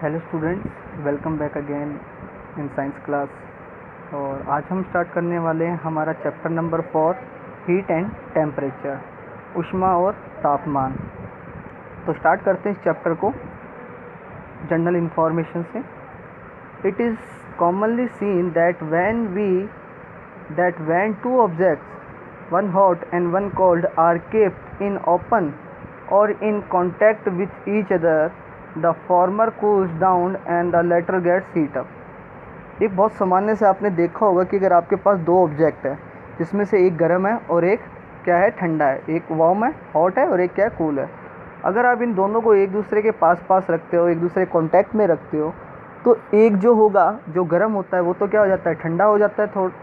Hello students, welcome back again in science class. और आज हम स्टार्ट करने वाले हैं हमारा chapter number 4, heat and temperature, ऊष्मा और तापमान। तो स्टार्ट करते हैं इस चैप्टर को जनरल इन्फॉर्मेशन से। It is commonly seen that when two objects, one hot and one cold, are kept in open और in contact with each other, the former cools down and the latter gets heat up. एक बहुत सामान्य से आपने देखा होगा कि अगर आपके पास दो ऑब्जेक्ट है जिसमें से एक गर्म है और एक क्या है, ठंडा है, एक वार्म है, हॉट है, और एक क्या है, कूल है। अगर आप इन दोनों को एक दूसरे के पास पास रखते हो, एक दूसरे कॉन्टैक्ट में रखते हो, तो एक जो होगा, जो गर्म होता है, वो तो क्या हो जाता है, ठंडा हो जाता है थोड़ा,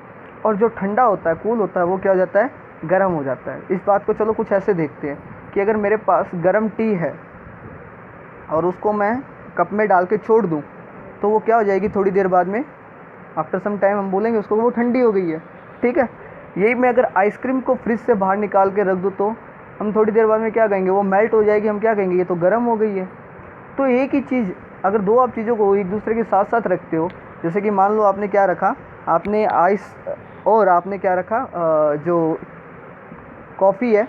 और जो ठंडा होता है, कूल होता है, वो क्या हो जाता है, गर्म हो जाता है। इस बात को चलो कुछ ऐसे देखते हैं कि अगर मेरे पास गर्म टी है और उसको मैं कप में डाल के छोड़ दूँ, तो वो क्या हो जाएगी, थोड़ी देर बाद में, आफ्टर सम टाइम हम बोलेंगे उसको वो ठंडी हो गई है। ठीक है, यही मैं अगर आइसक्रीम को फ्रिज से बाहर निकाल के रख दूँ तो हम थोड़ी देर बाद में क्या कहेंगे, वो मेल्ट हो जाएगी, हम क्या कहेंगे, ये तो गर्म हो गई है। तो एक ही चीज़, अगर दो आप चीज़ों को एक दूसरे के साथ साथ रखते हो, जैसे कि मान लो आपने क्या रखा, आपने आइस और आपने क्या रखा, जो कॉफ़ी है,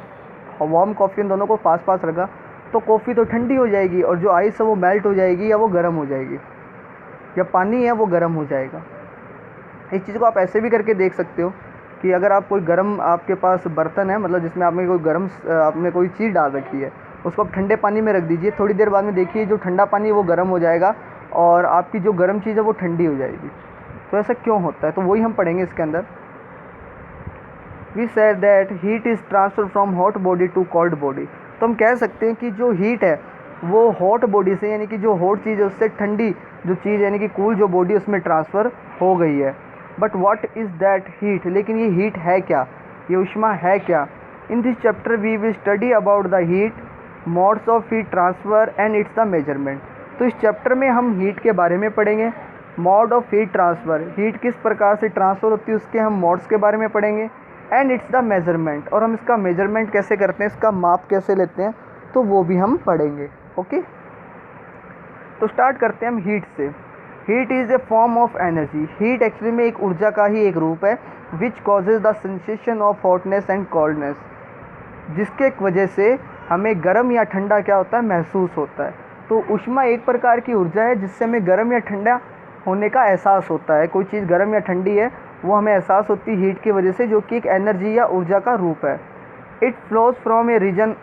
वार्म कॉफ़ी, उन दोनों को पास पास रखा, तो कॉफ़ी तो ठंडी हो जाएगी और जो आइस है वो मेल्ट हो जाएगी या वो गर्म हो जाएगी, या पानी है वो गर्म हो जाएगा। इस चीज़ को आप ऐसे भी करके देख सकते हो कि अगर आप कोई गर्म, आपके पास बर्तन है, मतलब जिसमें आपने कोई गर्म, आपने कोई चीज़ डाल रखी है, उसको आप ठंडे पानी में रख दीजिए, थोड़ी देर बाद में देखिए जो ठंडा पानी है वो गर्म हो जाएगा और आपकी जो गर्म चीज़ है वो ठंडी हो जाएगी। तो ऐसा क्यों होता है, तो वही हम पढ़ेंगे इसके अंदर। We said that heat is transfer from hot body to cold body. तो हम कह सकते हैं कि जो हीट है वो हॉट बॉडी से, यानी कि जो हॉट चीज़ है उससे ठंडी जो चीज़, यानी कि कूल जो बॉडी, उसमें ट्रांसफ़र हो गई है। But what is that heat, लेकिन ये हीट है क्या, ये ऊष्मा है क्या। In this chapter we will study about the heat, modes of heat transfer and its the measurement. तो इस चैप्टर में हम हीट के बारे में पढ़ेंगे, mode of heat transfer, heat किस प्रकार से ट्रांसफ़र होती है उसके हम मोड्स के बारे में पढ़ेंगे, एंड इट्स द मेजरमेंट, और हम इसका मेजरमेंट कैसे करते हैं, इसका माप कैसे लेते हैं, तो वो भी हम पढ़ेंगे। ओके, तो स्टार्ट करते हैं हम हीट से। Heat is a form of energy. Heat actually में एक ऊर्जा का ही एक रूप है, which causes the sensation of hotness and coldness, जिसके वजह से हमें गर्म या ठंडा क्या होता है, महसूस होता है। तो ऊष्मा एक प्रकार की ऊर्जा है जिससे हमें गर्म या ठंडा होने का एहसास होता है। कोई चीज़ गर्म या ठंडी है वो हमें एहसास होती है हीट की वजह से, जो कि एक एनर्जी या ऊर्जा का रूप है। It flows from a region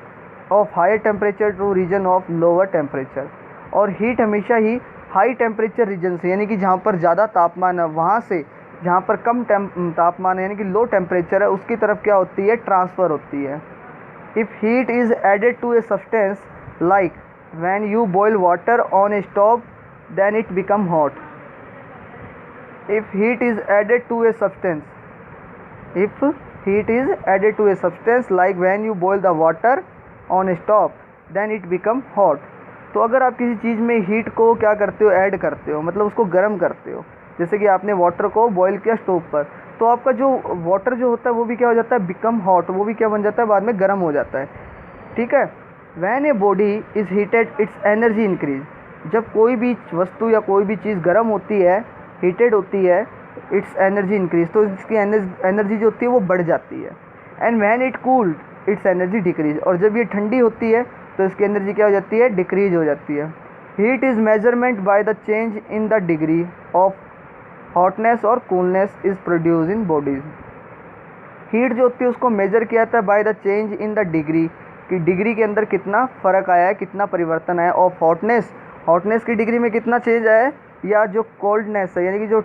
of higher temperature to region of lower temperature. और हीट हमेशा ही हाई टेम्परेचर रीजन से, यानी कि जहाँ पर ज़्यादा तापमान है, वहाँ से जहाँ पर कम तापमान है, यानी कि लो टेम्परेचर है, उसकी तरफ क्या होती है, ट्रांसफ़र होती है। If heat is added to a substance like when you boil water on a stove, then it become hot. If heat is added to a substance like when you boil the water on a stove, then it become hot। तो अगर आप किसी चीज़ में heat को क्या करते हो, add करते हो, मतलब उसको गर्म करते हो, जैसे कि आपने वाटर को बॉईल किया स्टोव पर, तो आपका जो वाटर जो होता है वो भी क्या हो जाता है, बिकम हॉट, वो भी क्या बन जाता है, बाद में गर्म हो जाता है। ठीक है, when a body is heated it's energy increase. जब कोई भी वस्तु या कोई भी चीज़ गर्म होती है, हीटेड होती है, इट्स एनर्जी इंक्रीज, तो इसकी एनर्जी जो होती है वो बढ़ जाती है। And when it cooled it's energy decrease, और जब ये ठंडी होती है तो इसकी एनर्जी क्या हो जाती है, डिक्रीज हो जाती है। Heat is measurement by the change in the degree of hotness और coolness is produce in bodies. Heat जो होती है उसको मेजर किया जाता है by the change in the degree, कि डिग्री के अंदर कितना फ़र्क आया है, कितना परिवर्तन आया, ऑफ हॉटनेस, हॉटनेस की डिग्री में कितना चेंज आया है, या जो कोल्डनेस है, यानी कि जो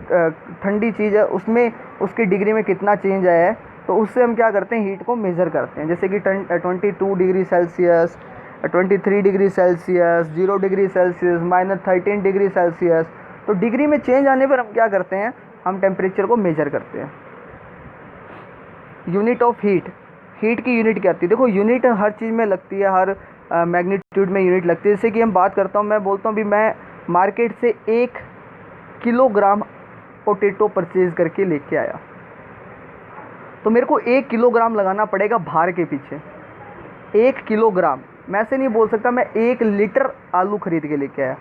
ठंडी चीज़ है उसमें उसकी डिग्री में कितना चेंज आया है, तो उससे हम क्या करते हैं, हीट को मेज़र करते हैं। जैसे कि 22 degree Celsius, 23 degree Celsius, 0 degree Celsius, -13 degree Celsius, तो डिग्री में चेंज आने पर हम क्या करते हैं, हम टेम्परेचर को मेज़र करते हैं। यूनिट ऑफ हीट, हीट की यूनिट क्या आती है, देखो यूनिट हर चीज़ में लगती है, हर मैग्नीट्यूड में यूनिट लगती है। जैसे कि हम बात करता हूँ, मैं बोलता हूँ भी मैं मार्केट से 1 किलोग्राम पोटैटो परचेज़ करके लेके आया, तो मेरे को 1 किलोग्राम लगाना पड़ेगा भार के पीछे। 1 किलोग्राम, मैं ऐसे नहीं बोल सकता मैं 1 लीटर आलू खरीद के लेके आया,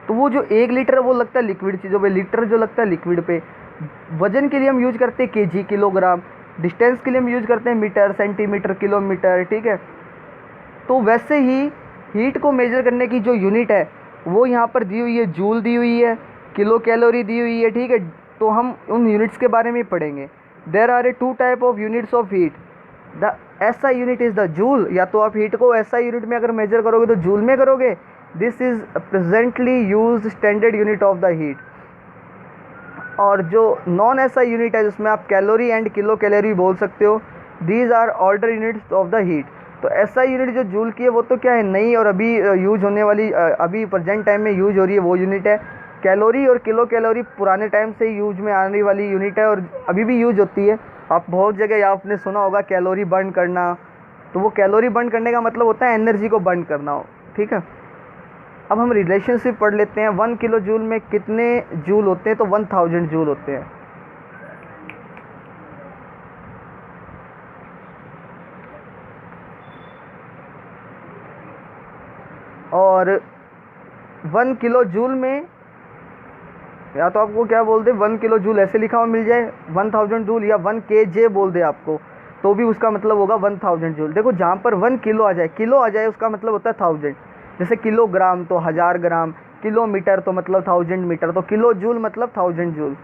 तो वो जो 1 लीटर है वो लगता है लिक्विड चीज़ों पे, लीटर जो लगता है लिक्विड पे। वजन के लिए हम यूज करते हैं केजी, किलोग्राम। डिस्टेंस के लिए हम यूज करते हैं मीटर, सेंटीमीटर, किलोमीटर, ठीक है। तो वैसे ही हीट को मेजर करने की जो यूनिट है वो यहाँ पर दी हुई है, जूल दी हुई है, किलो कैलोरी दी हुई है, ठीक है। तो हम उन यूनिट्स के बारे में पढ़ेंगे। There are a 2 type of units of heat. The SI unit is the joule. या तो आप हीट को एसआई यूनिट में अगर मेजर करोगे तो जूल में करोगे। This is presently use standard unit of the heat. और जो नॉन एसआई यूनिट है जिसमें आप कैलोरी एंड किलो कैलोरी बोल सकते हो, these are alter units of the heat. तो एसआई यूनिट जो जूल की है वो तो क्या है, नई और अभी यूज होने वाली, अभी प्रेजेंट टाइम में यूज हो रही है वो यूनिट है। कैलोरी और किलो कैलोरी पुराने टाइम से यूज में आने वाली यूनिट है और अभी भी यूज होती है। आप बहुत जगह आपने सुना होगा कैलोरी बर्न करना, तो वो कैलोरी बर्न करने का मतलब होता है एनर्जी को बर्न करना हो, ठीक है। अब हम रिलेशनशिप पढ़ लेते हैं। 1 किलो जूल में कितने जूल होते हैं, तो 1000 जूल होते हैं। और 1 किलो जूल में या तो आपको क्या बोल दे, 1 किलो जूल ऐसे लिखा हुआ मिल जाए 1000 जूल, या 1 kJ बोल दे आपको, तो भी उसका मतलब होगा 1000 जूल। देखो जहाँ पर 1 किलो आ जाए, किलो आ जाए उसका मतलब होता है 1000। जैसे किलोग्राम तो 1000 ग्राम, किलोमीटर तो मतलब 1000 मीटर, तो किलो जूल मतलब 1000 जूल।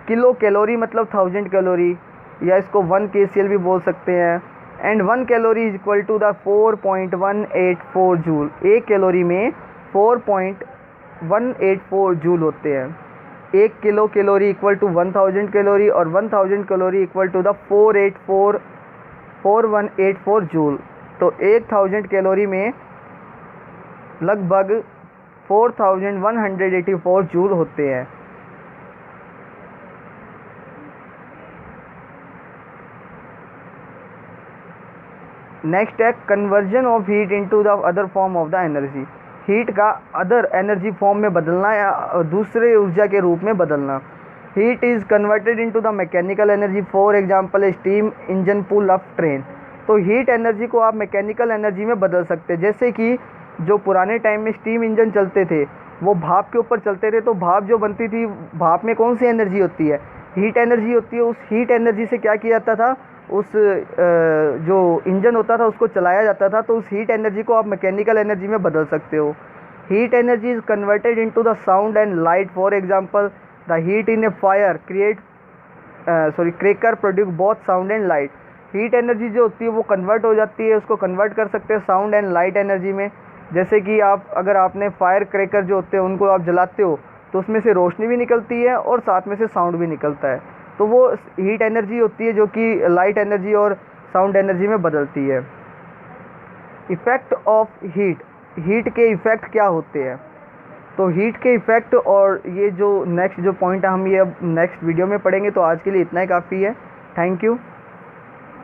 किलो कैलोरी मतलब 1000 कैलोरी, या इसको 1 kcal भी बोल सकते हैं। And 1 calorie is equal to the 4.184 joule. एक कैलोरी में 4.184 जूल होते हैं। 1 kilo calorie equal to 1000 calorie, और 1000 calorie equal to the 4184 joule. तो 1000 कैलोरी में लगभग 4184 जूल होते हैं। नेक्स्ट है conversion of heat into the other form of the energy. Heat का अदर एनर्जी फॉर्म में बदलना या दूसरे ऊर्जा के रूप में बदलना। Heat is converted into the mechanical energy, for example steam engine pull up train. तो हीट एनर्जी को आप मैकेनिकल एनर्जी में बदल सकते हैं। जैसे कि जो पुराने टाइम में स्टीम इंजन चलते थे वो भाप के ऊपर चलते थे, तो भाप जो बनती थी, भाप में कौन सी एनर्जी होती है, हीट एनर्जी होती है। उस हीट एनर्जी से क्या किया जाता था, उस जो इंजन होता था उसको चलाया जाता था। तो उस हीट एनर्जी को आप मैकेनिकल एनर्जी में बदल सकते हो। Heat energy is converted into the sound and light, for example the heat in A fire cracker produce both sound and light. Heat energy जो होती है वो कन्वर्ट हो जाती है, उसको कन्वर्ट कर सकते हैं साउंड एंड लाइट एनर्जी में। जैसे कि अगर आपने फायर क्रेकर जो होते हैं उनको आप जलाते हो तो उसमें से रोशनी भी निकलती है और साथ में से साउंड भी निकलता है। तो वो हीट एनर्जी होती है जो कि लाइट एनर्जी और साउंड एनर्जी में बदलती है। इफ़ेक्ट ऑफ हीट, हीट के इफ़ेक्ट क्या होते हैं, तो हीट के इफ़ेक्ट और ये जो नेक्स्ट जो पॉइंट है हम ये अब नेक्स्ट वीडियो में पढ़ेंगे। तो आज के लिए इतना ही काफ़ी है। Thank you.